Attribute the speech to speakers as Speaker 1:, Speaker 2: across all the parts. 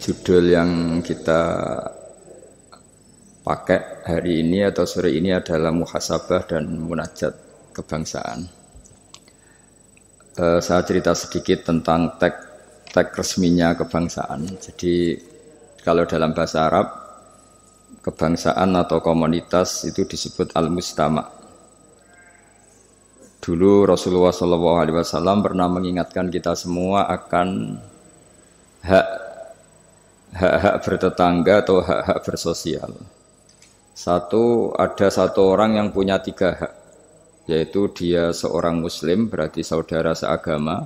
Speaker 1: Judul yang kita pakai hari ini atau sore ini adalah muhasabah dan munajat kebangsaan. Saya cerita sedikit tentang tag resminya kebangsaan. Jadi kalau dalam bahasa Arab, kebangsaan atau komunitas itu disebut al-mustama'. Dulu Rasulullah SAW pernah mengingatkan kita semua akan hak-hak bertetangga atau hak-hak bersosial. Ada satu orang yang punya 3 hak, yaitu dia seorang muslim, berarti saudara seagama,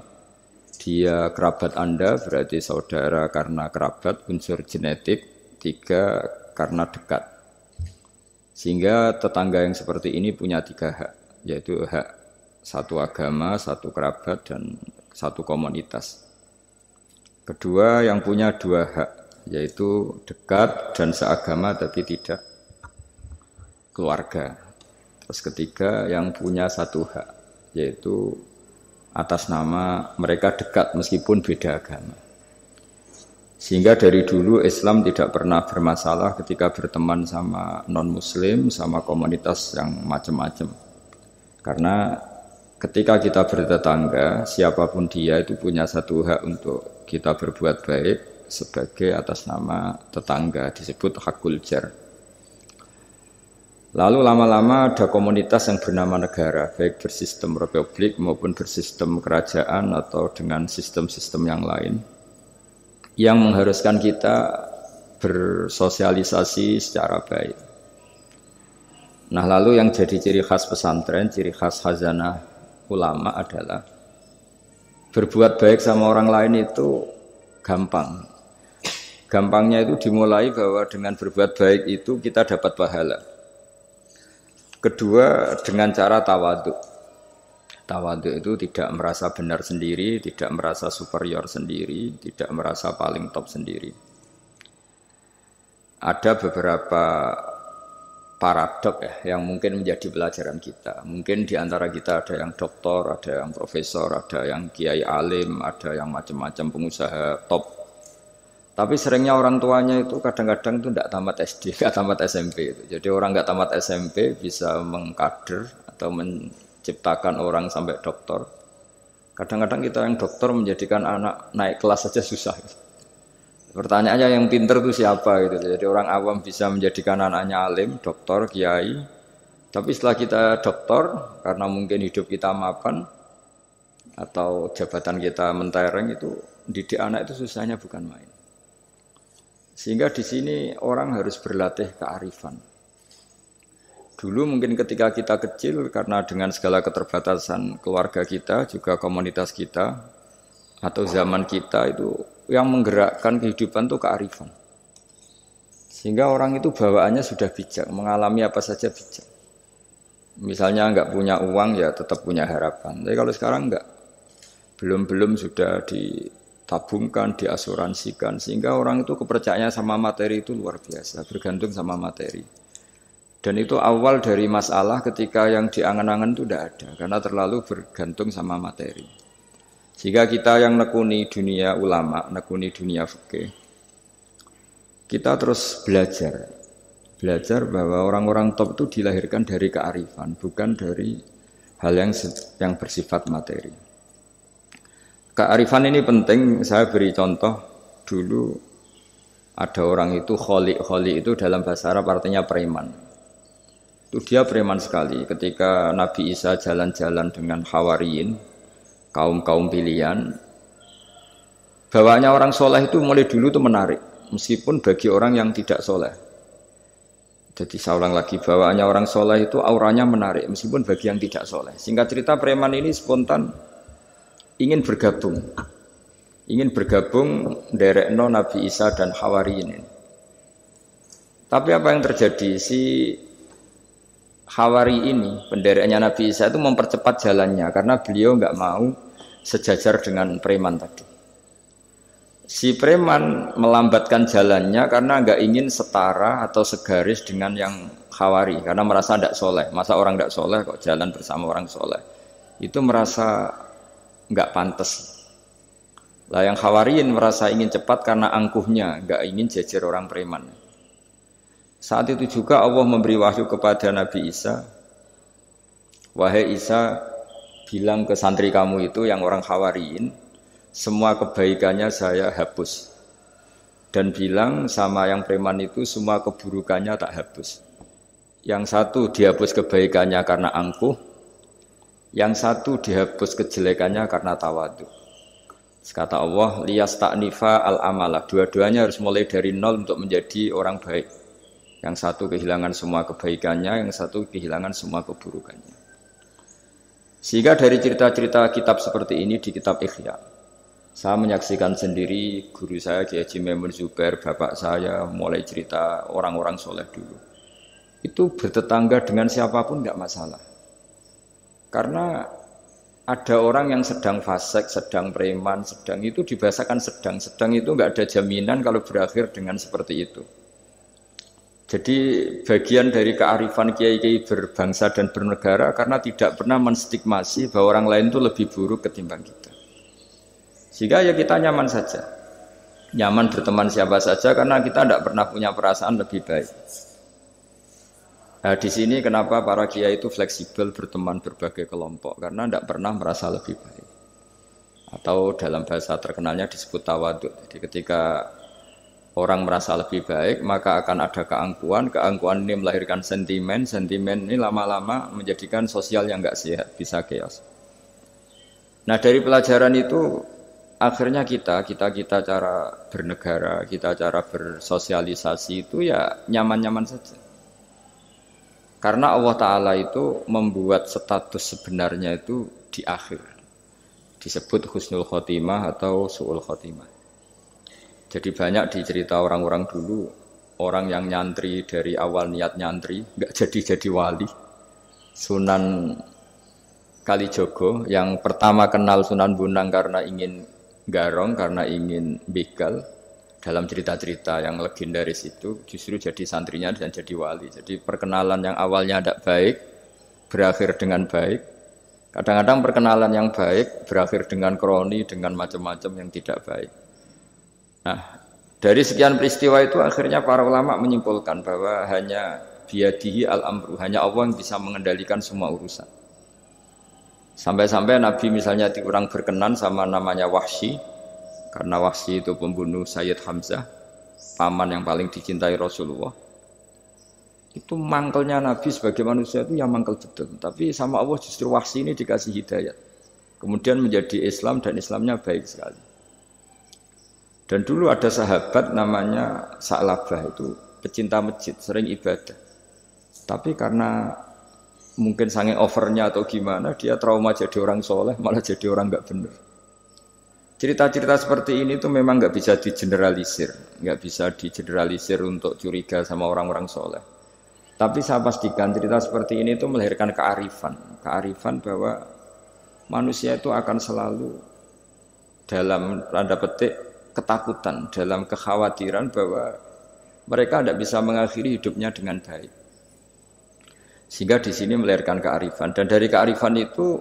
Speaker 1: dia kerabat Anda, berarti saudara karena kerabat, unsur genetik, 3 karena dekat. Sehingga tetangga yang seperti ini punya 3 hak, yaitu hak satu agama, satu kerabat, dan satu komunitas. Kedua, yang punya 2 hak, yaitu dekat dan seagama tapi tidak keluarga. Terus ketiga, yang punya 1 hak, yaitu atas nama mereka dekat meskipun beda agama. Sehingga dari dulu Islam tidak pernah bermasalah ketika berteman sama non-muslim, sama komunitas yang macam-macam. Karena ketika kita bertetangga, siapapun dia itu punya 1 hak untuk kita berbuat baik sebagai atas nama tetangga, disebut hakul jar. Lalu lama-lama ada komunitas yang bernama negara, baik bersistem republik maupun bersistem kerajaan atau dengan sistem-sistem yang lain, yang mengharuskan kita bersosialisasi secara baik. Nah, lalu yang jadi ciri khas pesantren, ciri khas khazanah ulama adalah berbuat baik sama orang lain itu gampang. Gampangnya itu dimulai bahwa dengan berbuat baik itu kita dapat pahala. Kedua, dengan cara tawadhu. Tawadhu itu tidak merasa benar sendiri, tidak merasa superior sendiri, tidak merasa paling top sendiri. Ada beberapa paradok yang mungkin menjadi pelajaran kita. Mungkin di antara kita ada yang doktor, ada yang profesor, ada yang kiai alim, ada yang macam-macam pengusaha top. Tapi seringnya orang tuanya itu kadang-kadang itu tidak tamat SD, tidak tamat SMP. Jadi orang nggak tamat SMP bisa mengkader atau menciptakan orang sampai doktor. Kadang-kadang kita yang doktor menjadikan anak naik kelas saja susah. Pertanyaannya yang pinter itu siapa gitu. Jadi orang awam bisa menjadikan anaknya alim, doktor, kiai. Tapi setelah kita doktor, karena mungkin hidup kita mapan atau jabatan kita mentereng, itu didik anak itu susahnya bukan main. Sehingga di sini orang harus berlatih kearifan. Dulu mungkin ketika kita kecil, karena dengan segala keterbatasan keluarga kita, juga komunitas kita, atau zaman kita itu yang menggerakkan kehidupan itu kearifan. Sehingga orang itu bawaannya sudah bijak, mengalami apa saja bijak. Misalnya enggak punya uang ya tetap punya harapan. Tapi kalau sekarang enggak, belum sudah ditabungkan, diasuransikan, sehingga orang itu kepercayaannya sama materi itu luar biasa, bergantung sama materi. Dan itu awal dari masalah ketika yang diangan-angan itu tidak ada, karena terlalu bergantung sama materi. Jika kita yang nekuni dunia ulama, nekuni dunia fikih, kita terus belajar bahwa orang-orang top itu dilahirkan dari kearifan, bukan dari hal yang bersifat materi. Kearifan ini penting. Saya beri contoh dulu, ada orang itu kholi itu dalam bahasa Arab artinya preman. Itu dia preman sekali. Ketika Nabi Isa jalan-jalan dengan Hawariyin, kaum pilihan, bawaannya orang soleh itu mulai dulu itu menarik, meskipun bagi orang yang tidak soleh. Jadi saya ulang lagi, bawaannya orang soleh itu auranya menarik, meskipun bagi yang tidak soleh. Singkat cerita, preman ini spontan ingin bergabung nderekno Nabi Isa dan Hawariyin ini. Tapi apa yang terjadi? Si Hawari ini, pendereknya Nabi Isa itu mempercepat jalannya karena beliau nggak mau sejajar dengan preman tadi. Si preman melambatkan jalannya karena nggak ingin setara atau segaris dengan yang Hawari, karena merasa tidak soleh. Masa orang tidak soleh kok jalan bersama orang soleh? Itu merasa nggak pantas. Lah yang Hawariyin merasa ingin cepat karena angkuhnya, enggak ingin jejer orang preman. Saat itu juga Allah memberi wahyu kepada Nabi Isa. Wahai Isa, bilang ke santri kamu itu yang orang Hawariyin, semua kebaikannya saya hapus. Dan bilang sama yang preman itu semua keburukannya tak hapus. Yang satu dihapus kebaikannya karena angkuh, yang satu dihapus kejelekannya karena tawadhu. Kata Allah, liyasta'nifa al-amala. Dua-duanya harus mulai dari nol untuk menjadi orang baik. Yang satu kehilangan semua kebaikannya, yang satu kehilangan semua keburukannya. Sehingga dari cerita-cerita kitab seperti ini di kitab Ihya, saya menyaksikan sendiri guru saya Kiai Haji Maimun Zubair, bapak saya mulai cerita orang-orang soleh dulu. Itu bertetangga dengan siapapun tidak masalah. Karena ada orang yang sedang fasik, sedang preman, sedang itu dibahasakan sedang. Sedang itu enggak ada jaminan kalau berakhir dengan seperti itu. Jadi bagian dari kearifan kiai-kiai berbangsa dan bernegara karena tidak pernah menstigmasi bahwa orang lain itu lebih buruk ketimbang kita. Sehingga ya kita nyaman saja. Nyaman berteman siapa saja karena kita tidak pernah punya perasaan lebih baik. Nah, di sini kenapa para kiai itu fleksibel berteman berbagai kelompok karena tidak pernah merasa lebih baik. Atau dalam bahasa terkenalnya disebut tawadhu. Jadi ketika orang merasa lebih baik, maka akan ada keangkuhan. Keangkuhan ini melahirkan sentimen. Sentimen ini lama-lama menjadikan sosial yang enggak sehat, bisa chaos. Nah, dari pelajaran itu akhirnya kita cara bernegara, kita cara bersosialisasi itu ya nyaman-nyaman saja. Karena Allah Ta'ala itu membuat status sebenarnya itu di akhir. Disebut husnul khotimah atau su'ul khotimah. Jadi banyak dicerita orang-orang dulu, orang yang nyantri dari awal niat nyantri, enggak jadi wali. Sunan Kalijogo yang pertama kenal Sunan Bonang karena ingin garong, karena ingin begal. Dalam cerita-cerita yang legendaris itu justru jadi santrinya dan jadi wali. Jadi perkenalan yang awalnya tidak baik, berakhir dengan baik. Kadang-kadang perkenalan yang baik berakhir dengan kroni, dengan macam-macam yang tidak baik. Nah, dari sekian peristiwa itu akhirnya para ulama menyimpulkan bahwa hanya biyadihi al-amru, hanya Allah yang bisa mengendalikan semua urusan. Sampai-sampai Nabi misalnya kurang berkenan sama namanya Wahsy, karena Wahsy itu pembunuh Sayyid Hamzah, paman yang paling dicintai Rasulullah. Itu mangkelnya Nabi sebagai manusia itu yang mangkel betul. Tapi sama Allah justru Wahsy ini dikasih hidayat. Kemudian menjadi Islam dan Islamnya baik sekali. Dan dulu ada sahabat namanya Sa'labah, itu pecinta masjid, sering ibadah. Tapi karena mungkin saking overnya atau gimana, dia trauma jadi orang soleh, malah jadi orang nggak benar. Cerita-cerita seperti ini tuh memang nggak bisa digeneralisir, nggak bisa digeneralisir untuk curiga sama orang-orang soleh. Tapi saya pastikan cerita seperti ini tuh melahirkan kearifan bahwa manusia itu akan selalu dalam tanda petik ketakutan, dalam kekhawatiran bahwa mereka tidak bisa mengakhiri hidupnya dengan baik. Sehingga di sini melahirkan kearifan. Dan dari kearifan itu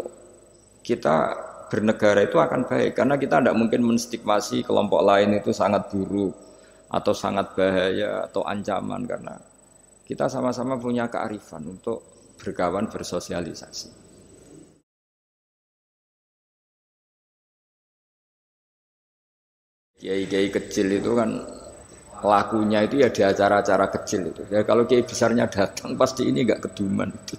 Speaker 1: kita bernegara itu akan baik. Karena kita tidak mungkin menstigmasi kelompok lain itu sangat buruk atau sangat bahaya atau ancaman. Karena kita sama-sama punya kearifan untuk berkawan, bersosialisasi. Kiai-kiai kecil itu kan lakunya itu ya di acara-acara kecil itu. Ya kalau kiai besarnya datang pasti ini enggak keduman itu.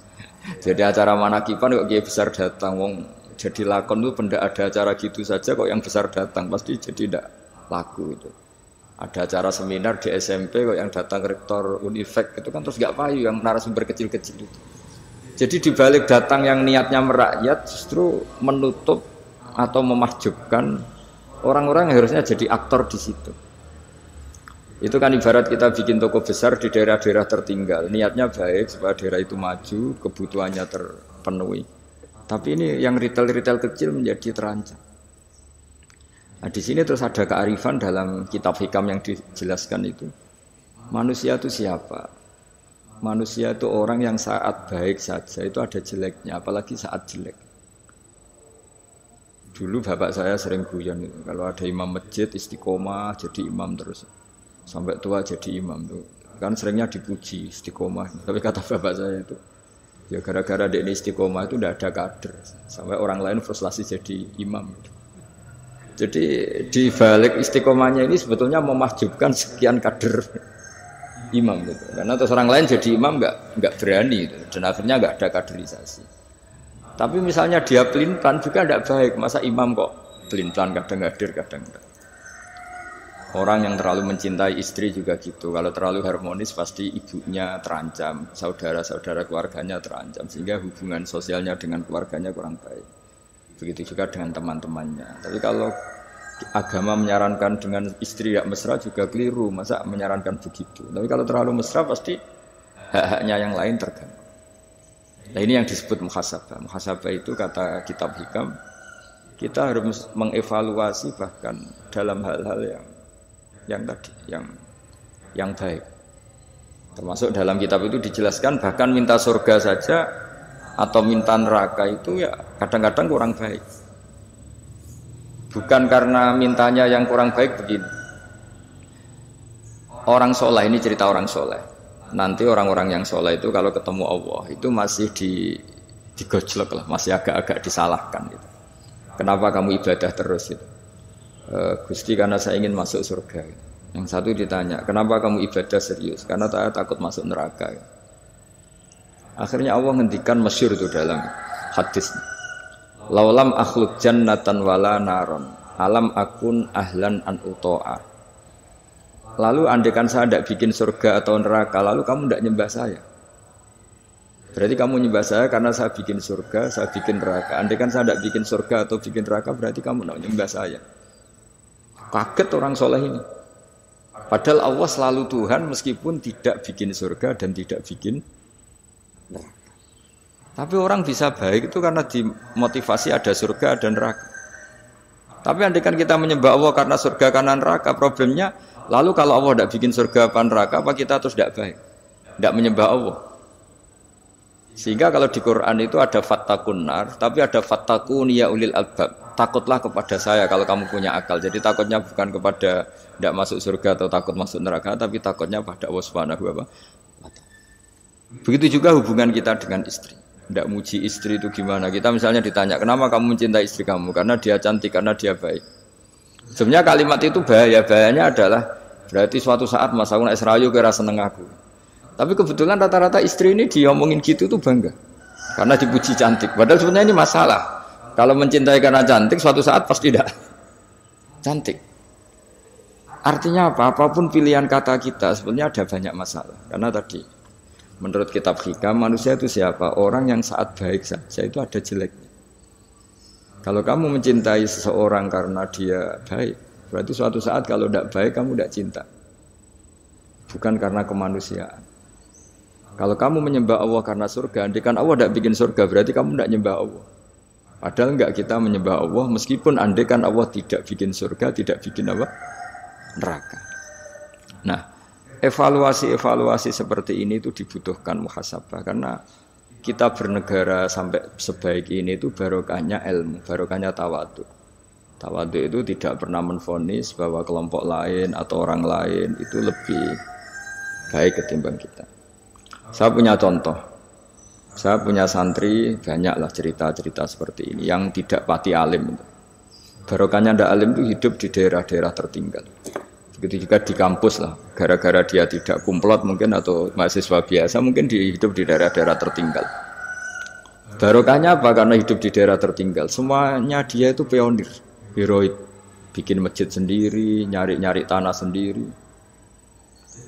Speaker 1: Jadi acara manakipan kok kiai besar datang, wong jadi lakon itu benda ada acara gitu saja kok yang besar datang pasti jadi enggak laku itu. Ada acara seminar di SMP kok yang datang rektor Unifek itu kan terus enggak payu yang narasumber kecil-kecil itu. Jadi dibalik datang yang niatnya merakyat justru menutup atau memahjubkan orang-orang yang harusnya jadi aktor di situ. Itu kan ibarat kita bikin toko besar di daerah-daerah tertinggal. Niatnya baik supaya daerah itu maju, kebutuhannya terpenuhi. Tapi ini yang retail-retail kecil menjadi terancam. Nah, di sini terus ada kearifan dalam kitab hikam yang dijelaskan itu. Manusia itu siapa? Manusia itu orang yang saat baik saja itu ada jeleknya, apalagi saat jelek. Dulu bapak saya sering guyon itu. Kalau ada imam masjid istiqomah jadi imam terus. Sampai tua jadi imam tuh. Kan seringnya dipuji istiqomah. Tapi kata bapak saya itu, ya gara-gara dia ini istiqomah itu tidak ada kader. Sampai orang lain frustasi jadi imam. Jadi di balik istiqomahnya ini sebetulnya memahjubkan sekian kader imam gitu. Karena terus orang lain jadi imam nggak berani gitu. Dan akhirnya nggak ada kaderisasi. Tapi misalnya dia pelin-pelan juga tidak baik. Masa imam kok pelin-pelan kadang hadir kadang enggak. Orang yang terlalu mencintai istri juga gitu. Kalau terlalu harmonis pasti ibunya terancam, saudara-saudara keluarganya terancam, sehingga hubungan sosialnya dengan keluarganya kurang baik. Begitu juga dengan teman-temannya. Tapi kalau agama menyarankan dengan istri tidak mesra juga keliru. Masa menyarankan begitu? Tapi kalau terlalu mesra pasti hak-haknya yang lain terganggu. Nah ini yang disebut muhasabah. Muhasabah itu kata kitab hikam, kita harus mengevaluasi bahkan dalam hal-hal yang baik. Termasuk dalam kitab itu dijelaskan bahkan minta surga saja atau minta neraka itu ya kadang-kadang kurang baik. Bukan karena mintanya yang kurang baik begini. Orang soleh, ini cerita orang soleh. Nanti orang-orang yang soleh itu kalau ketemu Allah itu masih digojlok lah, masih agak-agak disalahkan gitu. Kenapa kamu ibadah terus gitu? Gusti karena saya ingin masuk surga gitu. Yang satu ditanya, kenapa kamu ibadah serius? Karena saya takut masuk neraka gitu. Akhirnya Allah ngendikan masyhur itu dalam hadis, laulam akhluk jannatan wala naron alam akun ahlan an uto'a. Lalu andaikan saya tidak bikin surga atau neraka, lalu kamu tidak nyembah saya. Berarti kamu nyembah saya karena saya bikin surga, saya bikin neraka. Andaikan saya tidak bikin surga atau bikin neraka, berarti kamu tidak nyembah saya. Kaget orang soleh ini. Padahal Allah selalu Tuhan meskipun tidak bikin surga dan tidak bikin neraka. Tapi orang bisa baik itu karena dimotivasi ada surga dan neraka. Tapi andaikan kita menyembah Allah karena surga, karena neraka, problemnya lalu kalau Allah tidak bikin surga apa neraka, apa kita terus tidak baik? Tidak menyembah Allah. Sehingga kalau di Quran itu ada fattakun nar, tapi ada fattakun ya ulil albab. Takutlah kepada saya kalau kamu punya akal. Jadi takutnya bukan kepada tidak masuk surga atau takut masuk neraka, tapi takutnya pada Allah Subhanahu wa ta'ala. Begitu juga hubungan kita dengan istri. Tidak muji istri itu gimana? Kita misalnya ditanya, kenapa kamu mencintai istri kamu? Karena dia cantik, karena dia baik. Sebenarnya kalimat itu bahayanya adalah berarti suatu saat Mas aku naik serayu kira seneng aku. Tapi kebetulan rata-rata istri ini diomongin gitu tuh bangga karena dipuji cantik. Padahal sebenarnya ini masalah. Kalau mencintai karena cantik suatu saat pasti tidak cantik. Artinya apa? Apapun pilihan kata kita sebenarnya ada banyak masalah. Karena tadi menurut kitab hikam manusia itu siapa? Orang yang saat baik saja itu ada jeleknya. Kalau kamu mencintai seseorang karena dia baik, berarti suatu saat kalau tidak baik kamu tidak cinta. Bukan karena kemanusiaan. Kalau kamu menyembah Allah karena surga, andaikan Allah tidak bikin surga, berarti kamu tidak menyembah Allah. Padahal enggak, kita menyembah Allah meskipun andaikan Allah tidak bikin surga, tidak bikin apa? Neraka. Nah, evaluasi-evaluasi seperti ini itu dibutuhkan muhasabah karena kita bernegara sampai sebaik ini itu barokahnya ilmu, barokahnya tawadhu. Tawadhu itu tidak pernah menvonis bahwa kelompok lain atau orang lain itu lebih baik ketimbang kita. Saya punya contoh. Saya punya santri, banyaklah cerita-cerita seperti ini yang tidak pati alim. Barokahnya ndak alim itu hidup di daerah-daerah tertinggal. Begitu juga di kampus lah. Gara-gara dia tidak kumplot mungkin atau mahasiswa biasa mungkin hidup di daerah-daerah tertinggal. Barokahnya apa? Karena hidup di daerah tertinggal. Semuanya dia itu pionir, heroik. Bikin masjid sendiri, nyari-nyari tanah sendiri.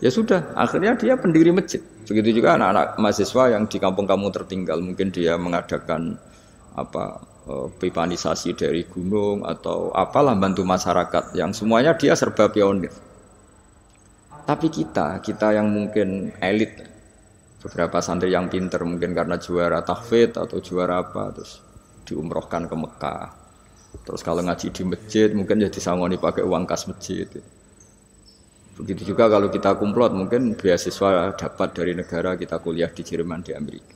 Speaker 1: Ya sudah, akhirnya dia pendiri masjid. Begitu juga anak-anak mahasiswa yang di kampung kamu tertinggal, mungkin dia mengadakan pipanisasi dari gunung atau apalah bantu masyarakat yang semuanya dia serba pionir. Tapi kita yang mungkin elit, beberapa santri yang pinter mungkin karena juara tahfidz atau juara apa terus diumrohkan ke Mekah. Terus kalau ngaji di masjid mungkin jadi disangoni pakai uang kas masjid. Begitu juga kalau kita kumplot mungkin beasiswa dapat dari negara kita kuliah di Jerman, di Amerika.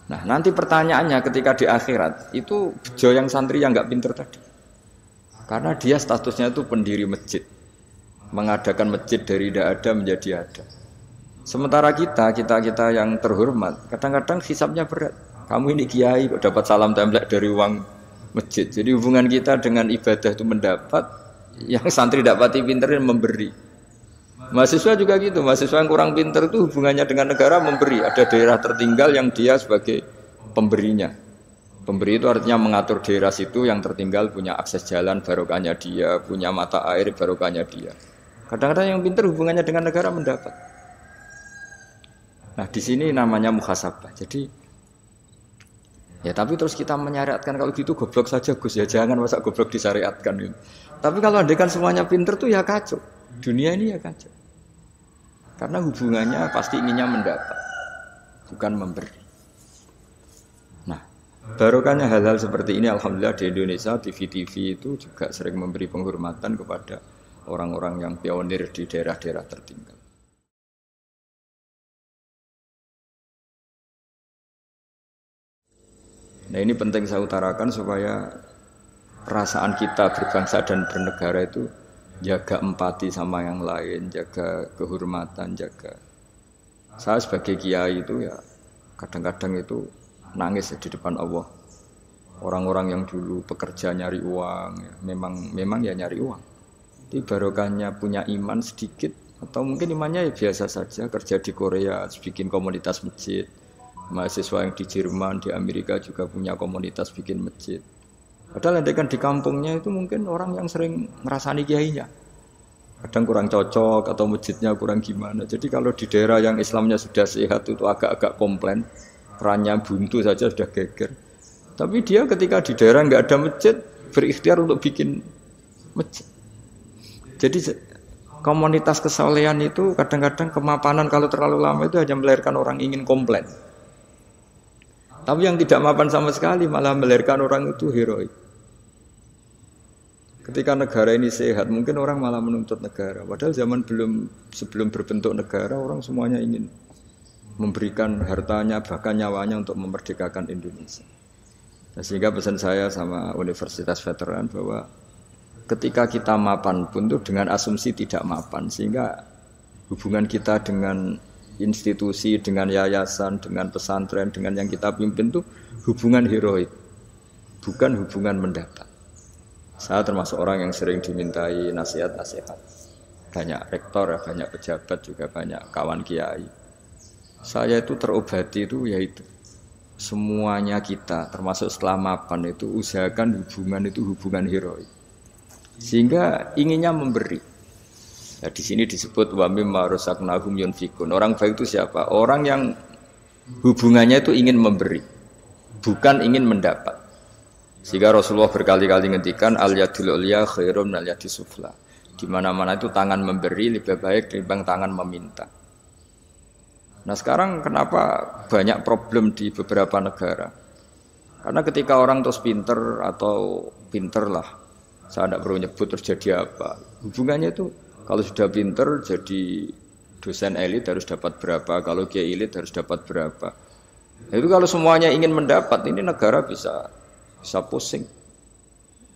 Speaker 1: Nah nanti pertanyaannya ketika di akhirat itu bejo yang santri yang nggak pinter tadi. Karena dia statusnya itu pendiri masjid. Mengadakan masjid dari tidak ada menjadi ada. Sementara kita yang terhormat, kadang-kadang hisabnya berat. Kamu ini kiai kok dapat salam template dari uang masjid. Jadi hubungan kita dengan ibadah itu mendapat, yang santri dapati pinter memberi. Mahasiswa juga gitu, mahasiswa yang kurang pinter itu hubungannya dengan negara memberi. Ada daerah tertinggal yang dia sebagai pemberinya. Pemberi itu artinya mengatur daerah situ yang tertinggal punya akses jalan barokahnya dia, punya mata air barokahnya dia. Kadang-kadang yang pinter hubungannya dengan negara mendapat. Nah di sini namanya muhasabah. Jadi ya tapi terus kita menyariatkan kalau gitu goblok saja Gus ya, jangan masa goblok disyariatkan. Tapi kalau andekan semuanya pinter tuh ya kacau. Dunia ini ya kacau. Karena hubungannya pasti inginnya mendapat, bukan memberi. Nah, barokahnya hal-hal seperti ini alhamdulillah di Indonesia TV-TV itu juga sering memberi penghormatan kepada orang-orang yang pionir di daerah-daerah tertinggal. Nah ini penting saya utarakan supaya perasaan kita berbangsa dan bernegara itu jaga empati sama yang lain, jaga kehormatan, jaga. Saya sebagai kiai itu ya kadang-kadang itu nangis ya di depan Allah. Orang-orang yang dulu bekerja nyari uang, ya, memang ya nyari uang. Tapi barokahnya punya iman sedikit atau mungkin imannya ya biasa saja, kerja di Korea, bikin komunitas masjid. Mahasiswa yang di Jerman, di Amerika juga punya komunitas bikin masjid. Padahal kan di kampungnya itu mungkin orang yang sering ngerasani kiainya. Kadang kurang cocok atau masjidnya kurang gimana. Jadi kalau di daerah yang Islamnya sudah sehat itu agak-agak komplain, perannya buntu saja sudah geger. Tapi dia ketika di daerah nggak ada masjid, berikhtiar untuk bikin masjid. Jadi komunitas kesolehan itu kadang-kadang kemapanan kalau terlalu lama itu hanya melahirkan orang ingin komplain. Tapi yang tidak mapan sama sekali malah melahirkan orang itu heroik. Ketika negara ini sehat, mungkin orang malah menuntut negara. Padahal zaman sebelum berbentuk negara, orang semuanya ingin memberikan hartanya, bahkan nyawanya untuk memerdekakan Indonesia. Nah, sehingga pesan saya sama Universitas Veteran bahwa ketika kita mapan pun itu dengan asumsi tidak mapan, sehingga hubungan kita dengan institusi, dengan yayasan, dengan pesantren, dengan yang kita pimpin itu hubungan heroik, bukan hubungan mendapat. Saya termasuk orang yang sering dimintai nasihat-nasihat. Banyak rektor, banyak pejabat, juga banyak kawan kiai. Saya itu terobati itu yaitu semuanya kita, termasuk setelah mapan itu usahakan hubungan itu hubungan heroik. Sehingga inginnya memberi. Nah, di sini disebut wa mimma razaqnahum yunfikun. Orang baik itu siapa? Orang yang hubungannya itu ingin memberi, bukan ingin mendapat. Sehingga Rasulullah berkali-kali ngendikan al-yadul ulya khairum minal yadis sufla. Di mana-mana itu tangan memberi lebih baik daripada tangan meminta. Nah, sekarang kenapa banyak problem di beberapa negara? Karena ketika orang terus pinter atau pinter lah, saya tidak perlu nyebut terus jadi apa. Hubungannya itu kalau sudah pinter jadi dosen elit harus dapat berapa, kalau kiai elit harus dapat berapa. Itu kalau semuanya ingin mendapat, ini negara bisa pusing.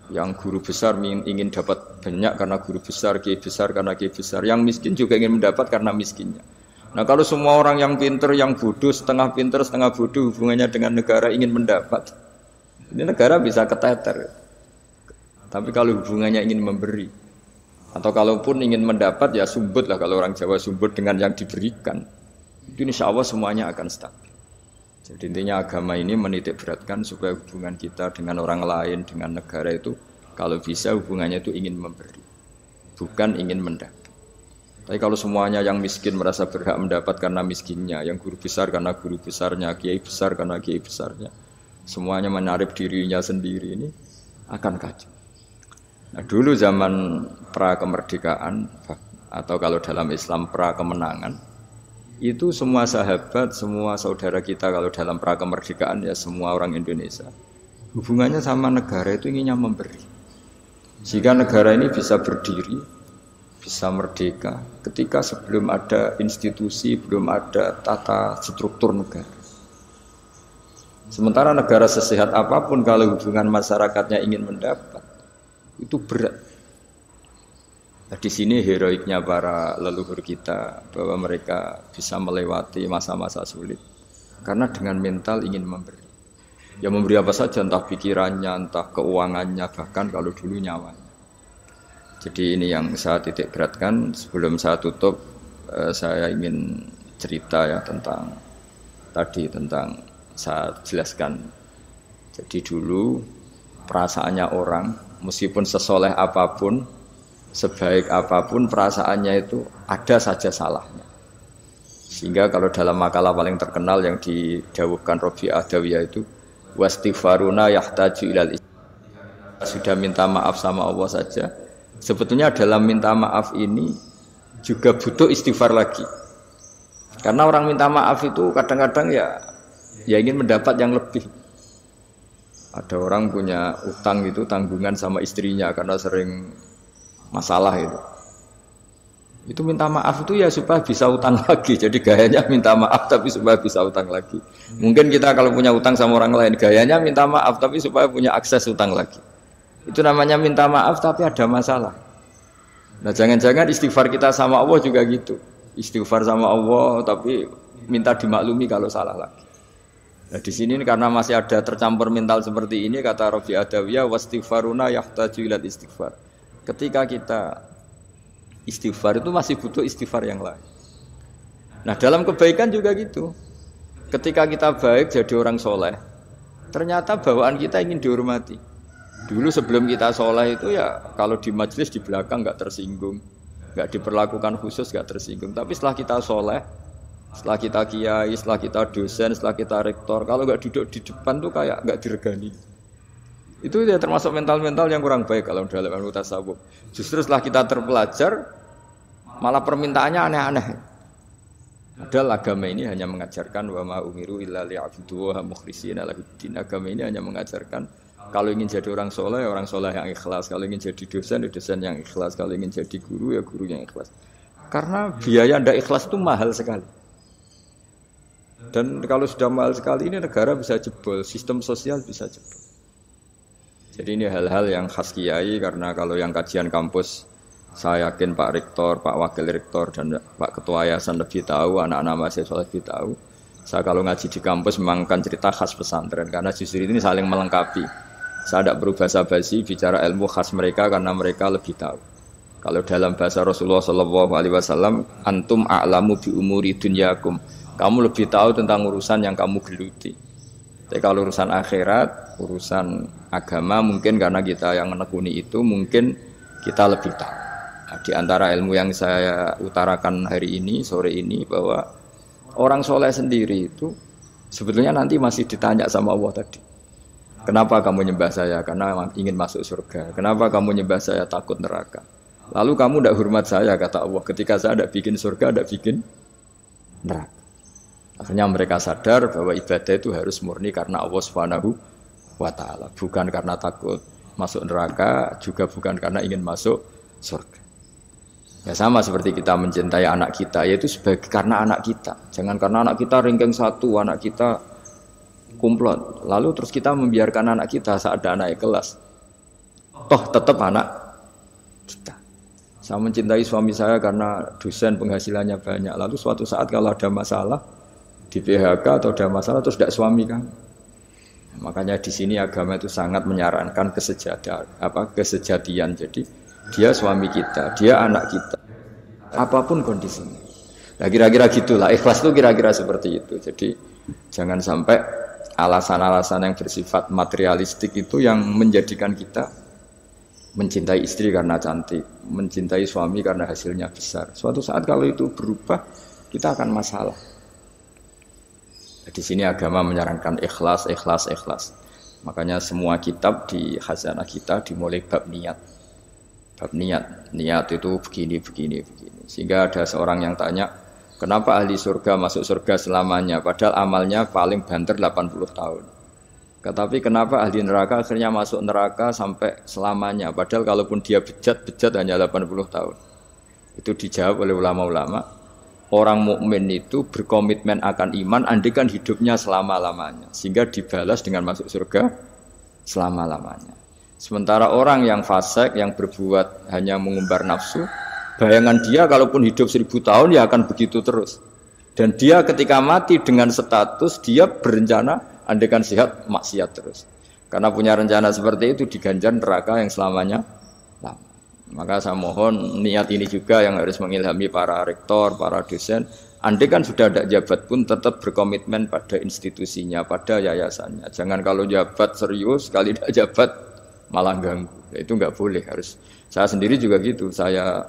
Speaker 1: Yang guru besar ingin dapat banyak karena guru besar, kiai besar karena kiai besar. Yang miskin juga ingin mendapat karena miskinnya. Nah kalau semua orang yang pinter, yang bodoh, setengah pinter, setengah bodoh hubungannya dengan negara ingin mendapat, ini negara bisa keteter. Tapi kalau hubungannya ingin memberi, atau kalaupun ingin mendapat ya sumbut lah, kalau orang Jawa sumbut dengan yang diberikan, itu insya Allah semuanya akan stabil. Jadi intinya agama ini menitik beratkan supaya hubungan kita dengan orang lain, dengan negara itu kalau bisa hubungannya itu ingin memberi, bukan ingin mendapat. Tapi kalau semuanya yang miskin merasa berhak mendapat karena miskinnya, yang guru besar karena guru besarnya, kiai besar karena kiai besarnya, semuanya menarik dirinya sendiri, ini akan kacau. Nah, dulu zaman pra-kemerdekaan atau kalau dalam Islam pra-kemenangan, itu semua sahabat, semua saudara kita kalau dalam pra-kemerdekaan ya semua orang Indonesia hubungannya sama negara itu inginnya memberi. Jika negara ini bisa berdiri, bisa merdeka ketika sebelum ada institusi, belum ada tata struktur negara. Sementara negara sesehat apapun kalau hubungan masyarakatnya ingin mendapat, Itu berat. Nah, di sini heroiknya para leluhur kita bahwa mereka bisa melewati masa-masa sulit karena dengan mental ingin memberi. Ya memberi apa saja, entah pikirannya, entah keuangannya, bahkan kalau dulu nyawanya. Jadi ini yang saya titik beratkan. Sebelum saya tutup, saya ingin cerita ya tentang saya jelaskan. Jadi dulu perasaannya orang, meskipun sesoleh apapun, sebaik apapun perasaannya itu ada saja salahnya. Sehingga kalau dalam makalah paling terkenal yang didawuhkan Rabi'ah Adawiyah itu wastighfaruna yahtaju ilal istighfar. Sudah minta maaf sama Allah saja. Sebetulnya dalam minta maaf ini juga butuh istighfar lagi. Karena orang minta maaf itu kadang-kadang ya ingin mendapat yang lebih. Ada orang punya utang gitu, tanggungan sama istrinya karena sering masalah itu. Itu minta maaf itu ya supaya bisa utang lagi. Jadi gayanya minta maaf tapi supaya bisa utang lagi. Mungkin kita kalau punya utang sama orang lain, gayanya minta maaf tapi supaya punya akses utang lagi. Itu namanya minta maaf tapi ada masalah. Nah jangan-jangan istighfar kita sama Allah juga gitu. Istighfar sama Allah tapi minta dimaklumi kalau salah lagi. Nah di sini karena masih ada tercampur mental seperti ini, kata Rabi'ah Adawiyah wastighfaruna yahtaju ilal istighfar. Ketika kita istighfar itu masih butuh istighfar yang lain. Nah dalam kebaikan juga gitu. Ketika kita baik jadi orang soleh, ternyata bawaan kita ingin dihormati. Dulu sebelum kita soleh itu ya kalau di majelis di belakang nggak tersinggung, nggak diperlakukan khusus, nggak tersinggung. Tapi setelah kita soleh, setelah kita kiai, setelah kita dosen, setelah kita rektor, kalau nggak duduk di depan tuh kayak nggak diregani. Itu ya termasuk mental-mental yang kurang baik kalau dalam ilmu tasawuf. Justru setelah kita terpelajar, malah permintaannya aneh-aneh. Padahal agama ini hanya mengajarkan wa ma umiru illa liya'budu wa mukhlishina lahuddin. Agama ini hanya mengajarkan kalau ingin jadi orang soleh yang ikhlas. Kalau ingin jadi dosen, dosen yang ikhlas. Kalau ingin jadi guru, ya guru yang ikhlas. Karena biaya ndak ikhlas itu mahal sekali. Dan kalau sudah mahal sekali ini negara bisa jebol, sistem sosial bisa jebol. Jadi ini hal-hal yang khas kiai karena kalau yang kajian kampus saya yakin Pak Rektor, Pak Wakil Rektor dan Pak Ketua Yayasan lebih tahu, anak-anak mahasiswa lebih tahu. Saya kalau ngaji di kampus memang kan cerita khas pesantren karena justru ini saling melengkapi. Saya tidak berubah basa-basi bicara ilmu khas mereka karena mereka lebih tahu. Kalau dalam bahasa Rasulullah SAW, antum a'lamu bi umuri dunyakum. Kamu lebih tahu tentang urusan yang kamu geluti. Tapi kalau urusan akhirat, urusan agama mungkin karena kita yang menekuni itu mungkin kita lebih tahu. Nah, di antara ilmu yang saya utarakan hari ini, sore ini bahwa orang soleh sendiri itu sebetulnya nanti masih ditanya sama Allah tadi. Kenapa kamu nyembah saya? Karena ingin masuk surga. Kenapa kamu nyembah saya? Takut neraka. Lalu kamu tidak hormat saya, kata Allah. Ketika saya tidak bikin surga, tidak bikin neraka. Akhirnya mereka sadar bahwa ibadah itu harus murni karena Allah Subhanahu wa ta'ala. Bukan karena takut masuk neraka, juga bukan karena ingin masuk surga. Ya sama seperti kita mencintai anak kita, yaitu sebagai karena anak kita. Jangan karena anak kita ranking 1, anak kita kumplot. Lalu terus kita membiarkan anak kita saat ada anak kelas. Toh tetap anak kita. Saya mencintai suami saya karena dosen penghasilannya banyak. Lalu suatu saat kalau ada masalah di PHK atau ada masalah terus tidak suami kan. Makanya di sini agama itu sangat menyarankan kesejatian. Jadi dia suami kita, dia anak kita. Apapun kondisinya. Nah kira-kira gitulah. Ikhlas itu kira-kira seperti itu. Jadi jangan sampai alasan-alasan yang bersifat materialistik itu yang menjadikan kita mencintai istri karena cantik, mencintai suami karena hasilnya besar. Suatu saat kalau itu berubah, kita akan masalah. Di sini agama menyarankan ikhlas. Makanya semua kitab di khazanah kita dimulai bab niat. Bab niat itu begini. Sehingga ada seorang yang tanya, kenapa ahli surga masuk surga selamanya? Padahal amalnya paling banter 80 tahun. Tetapi kenapa ahli neraka akhirnya masuk neraka sampai selamanya? Padahal kalaupun dia bejat hanya 80 tahun. Itu dijawab oleh ulama-ulama. Orang mukmin itu berkomitmen akan iman andaikan hidupnya selama-lamanya. Sehingga dibalas dengan masuk surga selama-lamanya. Sementara orang yang fasik, yang berbuat hanya mengumbar nafsu, bayangan dia kalaupun hidup 1000 tahun ya akan begitu terus. Dan dia ketika mati dengan status dia berencana andaikan sehat maksiat terus. Karena punya rencana seperti itu diganjar neraka yang selamanya lama. Maka saya mohon niat ini juga yang harus mengilhami para rektor, para dosen. Andai kan sudah ada jabat pun tetap berkomitmen pada institusinya, pada yayasannya. Jangan kalau jabat serius, sekali tidak jabat malah ganggu. Itu enggak boleh. Harus. Saya sendiri juga gitu. Saya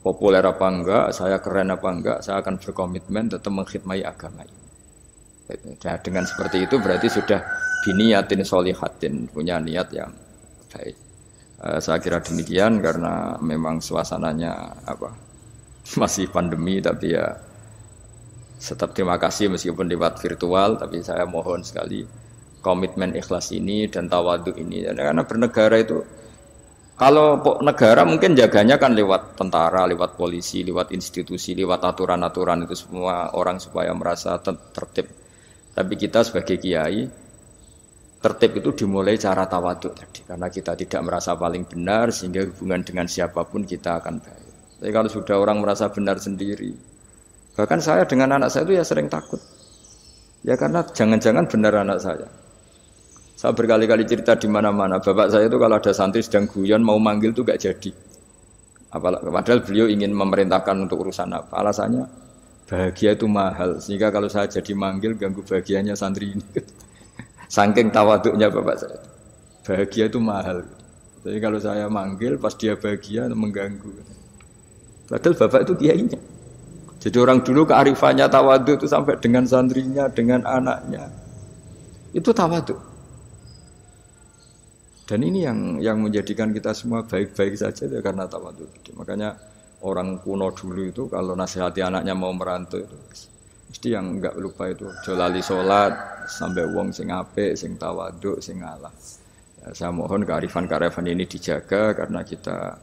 Speaker 1: populer apa enggak, saya keren apa enggak, saya akan berkomitmen tetap mengkhidmati agama ini. Nah, dengan seperti itu berarti sudah biniyatin solihatin, punya niat yang baik. Saya kira demikian karena memang suasananya masih pandemi, tapi ya tetap terima kasih meskipun lewat virtual, tapi saya mohon sekali komitmen ikhlas ini dan tawadhu ini. Karena bernegara itu, kalau negara mungkin jaganya kan lewat tentara, lewat polisi, lewat institusi, lewat aturan-aturan itu semua orang supaya merasa tertib. Tapi kita sebagai kiai, tertib itu dimulai cara tawadhu tadi, karena kita tidak merasa paling benar sehingga hubungan dengan siapapun kita akan baik. Tapi kalau sudah orang merasa benar sendiri, bahkan saya dengan anak saya itu ya sering takut. Ya karena jangan-jangan benar anak saya. Saya berkali-kali cerita di mana-mana, bapak saya itu kalau ada santri sedang guyon mau manggil itu gak jadi. Padahal beliau ingin memerintahkan untuk urusan apa? Alasannya bahagia itu mahal, sehingga kalau saya jadi manggil ganggu bahagianya santri ini. Saking tawaduknya bapak saya. Bahagia itu mahal. Jadi kalau saya manggil pas dia bahagia mengganggu. Padahal bapak itu kiainya. Jadi orang dulu kearifannya tawaduk itu sampai dengan santrinya, dengan anaknya. Itu tawaduk. Dan ini yang menjadikan kita semua baik-baik saja ya karena tawadhu. Makanya orang kuno dulu itu kalau nasihati anaknya mau merantau itu mesti yang enggak lupa itu jolali sholat sampai wong sing apik, sing tawadhu, sing ngalah. Ya, saya mohon kearifan-kearifan ini dijaga karena kita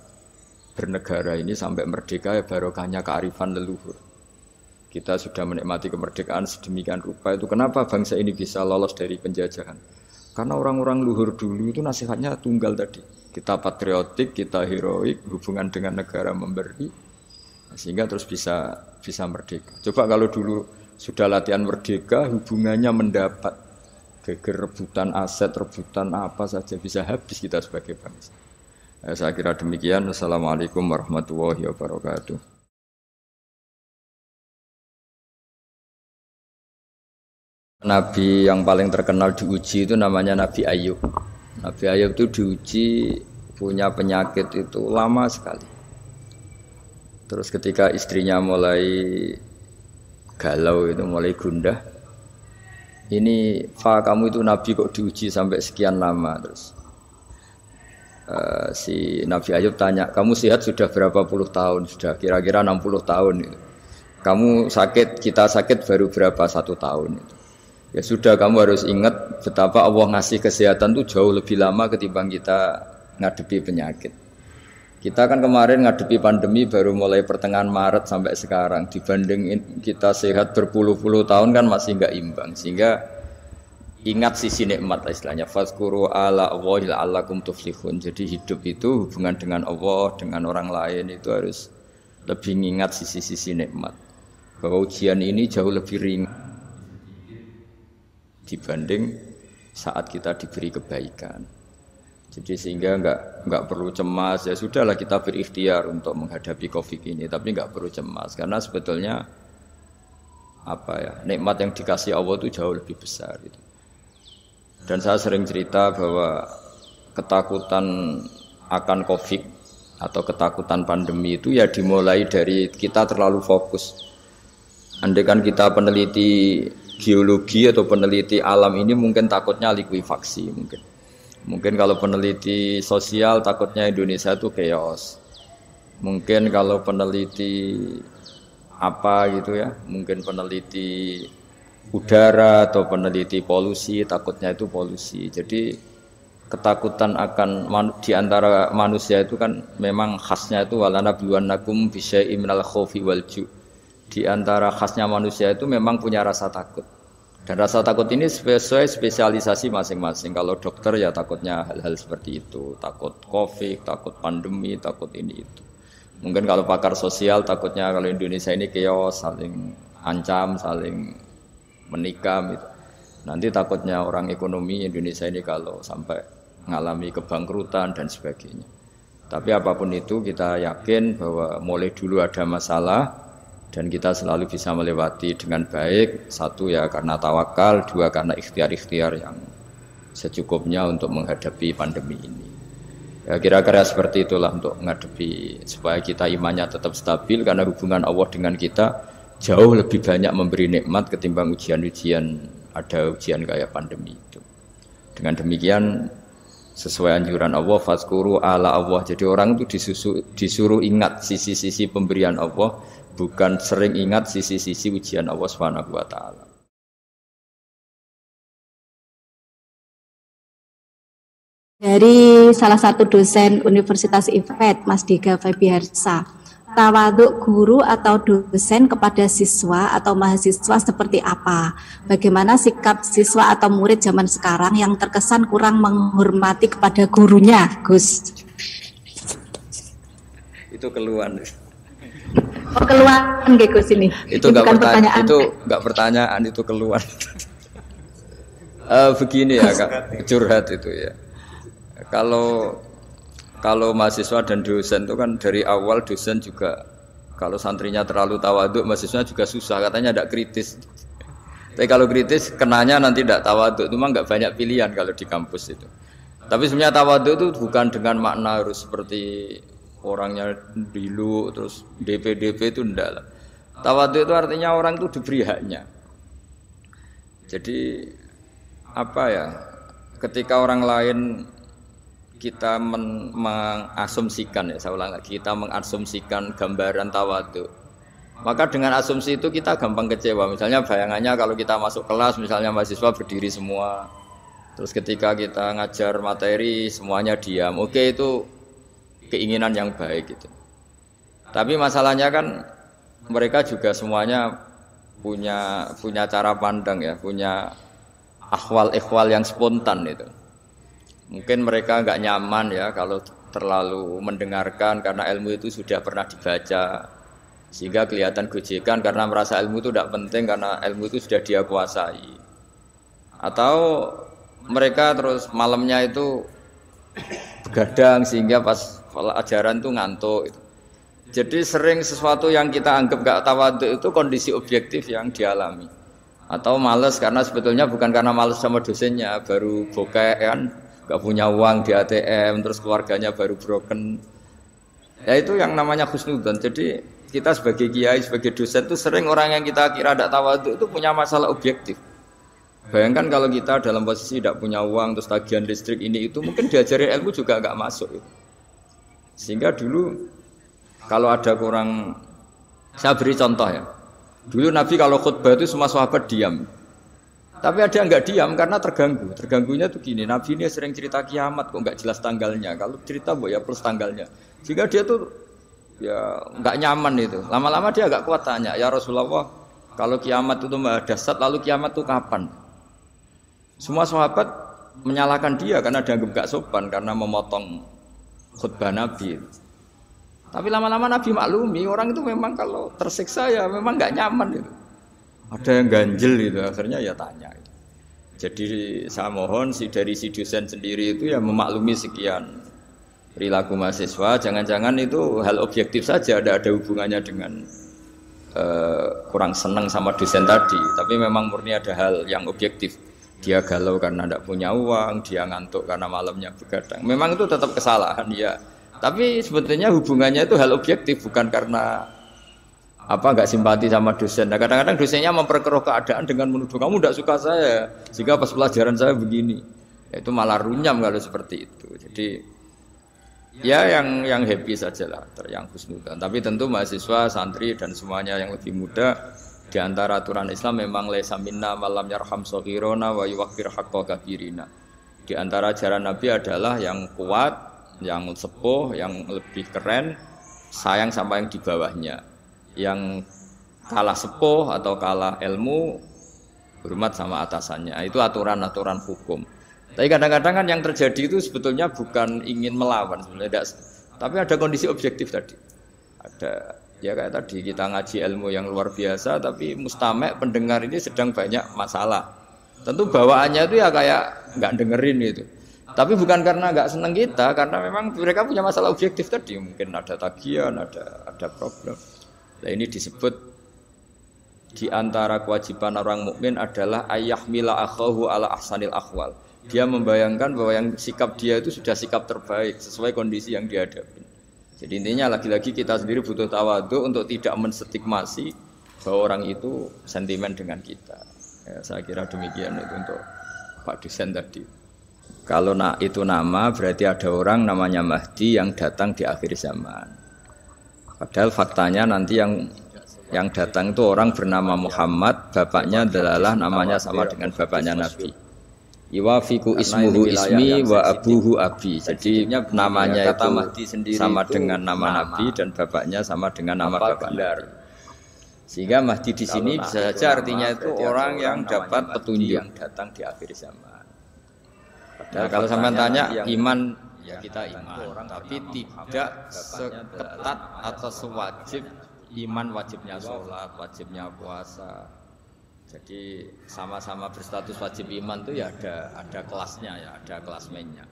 Speaker 1: bernegara ini sampai merdeka ya barokahnya kearifan leluhur. Kita sudah menikmati kemerdekaan sedemikian rupa itu kenapa bangsa ini bisa lolos dari penjajahan? Karena orang-orang luhur dulu itu nasihatnya tunggal tadi. Kita patriotik, kita heroik, hubungan dengan negara memberi, sehingga terus bisa merdeka. Coba kalau dulu sudah latihan merdeka, hubungannya mendapat geger rebutan aset, rebutan apa saja bisa habis kita sebagai bangsa. Saya kira demikian. Wassalamualaikum warahmatullahi wabarakatuh. Nabi yang paling terkenal diuji itu namanya Nabi Ayub. Nabi Ayub itu diuji punya penyakit itu lama sekali. Terus ketika istrinya mulai galau itu mulai gundah. Ini kamu itu Nabi kok diuji sampai sekian lama terus. Si Nabi Ayub tanya, kamu sehat sudah berapa puluh tahun? Sudah kira-kira 60 tahun itu. Kamu sakit, kita sakit baru berapa 1 tahun itu. Ya sudah kamu harus ingat betapa Allah ngasih kesehatan itu jauh lebih lama ketimbang kita ngadepi penyakit. Kita kan kemarin ngadepi pandemi baru mulai pertengahan Maret sampai sekarang. Dibanding kita sehat berpuluh-puluh tahun kan masih enggak imbang. Sehingga ingat sisi nikmat istilahnya. Fazkuru ala Allahi la'allakum tuflihun. Jadi hidup itu hubungan dengan Allah, dengan orang lain itu harus lebih ingat sisi-sisi nikmat. Bahwa ujian ini jauh lebih ringan dibanding saat kita diberi kebaikan. Jadi sehingga enggak perlu cemas. Ya sudahlah kita berikhtiar untuk menghadapi Covid ini, tapi enggak perlu cemas karena sebetulnya nikmat yang dikasih Allah itu jauh lebih besar gitu. Dan saya sering cerita bahwa ketakutan akan Covid atau ketakutan pandemi itu ya dimulai dari kita terlalu fokus. Andai kan kita peneliti geologi atau peneliti alam ini mungkin takutnya likuifaksi mungkin kalau peneliti sosial takutnya Indonesia itu chaos, mungkin kalau peneliti apa gitu ya, mungkin peneliti udara atau peneliti polusi takutnya itu polusi. Jadi ketakutan akan di antara manusia itu kan memang khasnya itu walana biwanakum bisyai'im minal khaufi wal ju'. Di antara khasnya manusia itu memang punya rasa takut. Dan rasa takut ini sesuai spesialisasi masing-masing. Kalau dokter ya takutnya hal-hal seperti itu, takut COVID, takut pandemi, takut ini itu. Mungkin kalau pakar sosial takutnya kalau Indonesia ini chaos, saling ancam, saling menikam gitu. Nanti takutnya orang ekonomi Indonesia ini kalau sampai mengalami kebangkrutan dan sebagainya. Tapi apapun itu kita yakin bahwa mulai dulu ada masalah dan kita selalu bisa melewati dengan baik. Satu ya karena tawakal, dua karena ikhtiar-ikhtiar yang secukupnya untuk menghadapi pandemi ini. Ya kira-kira seperti itulah untuk menghadapi supaya kita imannya tetap stabil karena hubungan Allah dengan kita jauh lebih banyak memberi nikmat ketimbang ujian-ujian, ada ujian kayak pandemi itu. Dengan demikian sesuai anjuran Allah, fazkuru ala Allah. Jadi orang itu disuruh ingat sisi-sisi pemberian Allah, bukan sering ingat sisi-sisi ujian Allah Subhanahu wa taala.
Speaker 2: Dari salah satu dosen Universitas IFED, Mas Diga Febiarsa, tawaduk guru atau dosen kepada siswa atau mahasiswa seperti apa? Bagaimana sikap siswa atau murid zaman sekarang yang terkesan kurang menghormati kepada gurunya, Gus?
Speaker 1: Itu keluhan.
Speaker 2: Oh, keluhan nggih Gus ini.
Speaker 1: Itu enggak pertanyaan. Itu enggak pertanyaan, itu keluhan. Begini ya, Kak, curhat itu ya. Kalau mahasiswa dan dosen itu kan dari awal dosen juga kalau santrinya terlalu tawaduk, mahasiswa juga susah, katanya tidak kritis. Tapi kalau kritis kenanya nanti tidak tawaduk, itu mah nggak banyak pilihan kalau di kampus itu. Tapi sebenarnya tawaduk itu bukan dengan makna harus seperti orangnya dulu terus DP itu enggak lah. Tawaduk itu artinya orang itu diberi haknya. Jadi apa ya? Ketika orang lain kita mengasumsikan, ya saya ulang lagi, kita mengasumsikan gambaran tawaduk, maka dengan asumsi itu kita gampang kecewa. Misalnya bayangannya kalau kita masuk kelas, misalnya mahasiswa berdiri semua, terus ketika kita ngajar materi semuanya diam, oke, itu keinginan yang baik gitu. Tapi masalahnya kan mereka juga semuanya punya cara pandang ya, punya akhwal-ikhwal yang spontan itu. Mungkin mereka nggak nyaman ya kalau terlalu mendengarkan karena ilmu itu sudah pernah dibaca, sehingga kelihatan gojekan karena merasa ilmu itu tidak penting karena ilmu itu sudah dia kuasai. Atau mereka terus malamnya itu begadang sehingga pas ajaran itu ngantuk. Jadi sering sesuatu yang kita anggap nggak tawaduk itu kondisi objektif yang dialami. Atau malas karena sebetulnya bukan karena malas sama dosennya, baru bokeh kan. Gak punya uang di ATM, terus keluarganya baru broken. Ya itu yang namanya husnudzon. Jadi kita sebagai kiai, sebagai dosen itu sering orang yang kita kira tidak tawaduk itu punya masalah objektif. Bayangkan kalau kita dalam posisi tidak punya uang, terus tagihan listrik ini itu, mungkin diajari ilmu juga gak masuk. Sehingga dulu kalau ada kurang, saya beri contoh ya. Dulu Nabi kalau khutbah itu semua sahabat diam. Tapi ada yang nggak diam karena terganggu. Terganggunya tuh gini, Nabi ini sering cerita kiamat kok nggak jelas tanggalnya. Kalau cerita ya plus tanggalnya. Sehingga dia tuh ya nggak nyaman itu. Lama-lama dia agak kuat tanya, ya Rasulullah, kalau kiamat itu dahsyat, lalu kiamat itu kapan? Semua sahabat menyalahkan dia karena dianggap nggak sopan karena memotong khutbah Nabi. Tapi lama-lama Nabi maklumi orang itu memang kalau tersiksa ya memang nggak nyaman itu. Ada yang ganjel itu, akhirnya ya tanya. Jadi saya mohon dari si dosen sendiri itu ya memaklumi sekian perilaku mahasiswa. Jangan-jangan itu hal objektif saja, ada hubungannya dengan kurang senang sama dosen tadi. Tapi memang murni ada hal yang objektif. Dia galau karena tidak punya uang, dia ngantuk karena malamnya begadang. Memang itu tetap kesalahan ya. Tapi sebetulnya hubungannya itu hal objektif, bukan karena nggak simpati sama dosen. Nah, kadang-kadang dosennya memperkeruh keadaan dengan menuduh kamu tidak suka saya, sehingga pas pelajaran saya begini. Itu malah runyam kalau seperti itu. Jadi ya yang happy sajalah, yang husnudzon. Tapi tentu mahasiswa, santri dan semuanya yang lebih muda, di antara aturan Islam memang laisa minna malam yarham shaghirona wa yuwaqqir haqqa kabirina. Di antara ajaran Nabi adalah yang kuat, yang sepuh, yang lebih keren, sayang sama yang di bawahnya. Yang kalah sepuh atau kalah ilmu hormat sama atasannya. Itu aturan-aturan hukum. Tapi kadang-kadang kan yang terjadi itu sebetulnya bukan ingin melawan sebenarnya, tapi ada kondisi objektif tadi. Ada ya kayak tadi kita ngaji ilmu yang luar biasa, tapi mustami' pendengar ini sedang banyak masalah. Tentu bawaannya itu ya kayak nggak dengerin itu. Tapi bukan karena nggak seneng kita, karena memang mereka punya masalah objektif tadi. Mungkin ada tagihan, ada problem. Nah ini disebut di antara kewajiban orang mukmin adalah ayyahmila akhahu ala ahsanil akhwal. Dia membayangkan bahwa yang sikap dia itu sudah sikap terbaik sesuai kondisi yang dihadapi. Jadi intinya lagi-lagi kita sendiri butuh tawadhu untuk tidak menstigmasi bahwa orang itu sentimen dengan kita. Ya, saya kira demikian itu untuk Pak Dosen tadi. Kalau itu nama berarti ada orang namanya Mahdi yang datang di akhir zaman. Padahal faktanya nanti yang datang itu orang bernama Muhammad, bapaknya adalah namanya sama dengan bapaknya Nabi. Iwafiku ismuhu ismi wa abuhu abi. Jadi namanya itu sama dengan nama Nabi dan bapaknya sama dengan nama bapaknya. Sehingga Mahdi di sini bisa saja artinya itu orang yang dapat petunjuk yang datang di akhir zaman. Nah, kalau sampai tanya iman, ya kita iman, tapi tidak seketat atau sewajib iman wajibnya sholat, wajibnya puasa. Jadi sama-sama berstatus wajib iman itu ya ada kelasnya ya, ada kelas mainnya.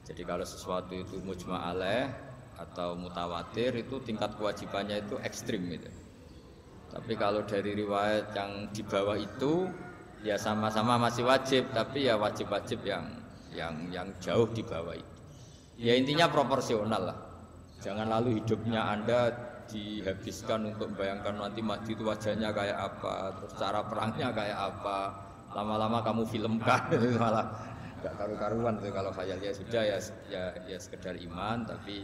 Speaker 1: Jadi kalau sesuatu itu mujma' alaih atau mutawatir itu tingkat kewajibannya itu ekstrim gitu. Tapi kalau dari riwayat yang di bawah itu ya sama-sama masih wajib, tapi ya wajib-wajib yang jauh di bawah itu. Ya intinya proporsional lah. Jangan lalu hidupnya Anda dihabiskan untuk membayangkan nanti Mahdi itu wajahnya kayak apa, terus cara perangnya kayak apa. Lama-lama kamu filmkan itu malah enggak karu-karuan itu kalau khayal ya sudah ya sekedar iman, tapi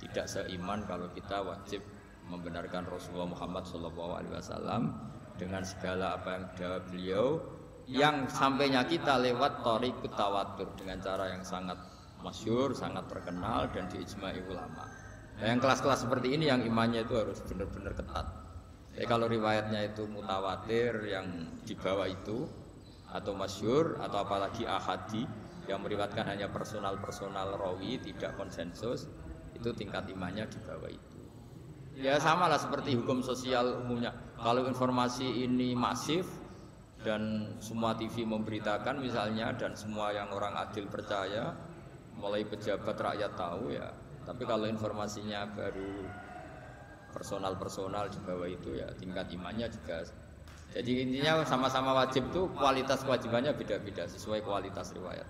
Speaker 1: tidak seiman kalau kita wajib membenarkan Rasulullah Muhammad SAW dengan segala apa yang ada beliau, yang sampainya kita lewat thariqut tawatur dengan cara yang sangat masyhur, sangat terkenal dan diijma'i ulama. Nah, yang kelas-kelas seperti ini yang imannya itu harus benar-benar ketat. Jadi kalau riwayatnya itu mutawatir yang di bawah itu atau masyhur atau apalagi ahadi yang meriwayatkan hanya personal rawi tidak konsensus, itu tingkat imannya di bawah itu. Ya samalah seperti hukum sosial umumnya. Kalau informasi ini masif dan semua TV memberitakan misalnya dan semua yang orang adil percaya, mulai pejabat rakyat tahu ya. Tapi kalau informasinya baru personal di bawah itu ya tingkat imannya juga. Jadi intinya sama-sama wajib tuh kualitas kewajibannya beda-beda sesuai kualitas riwayat.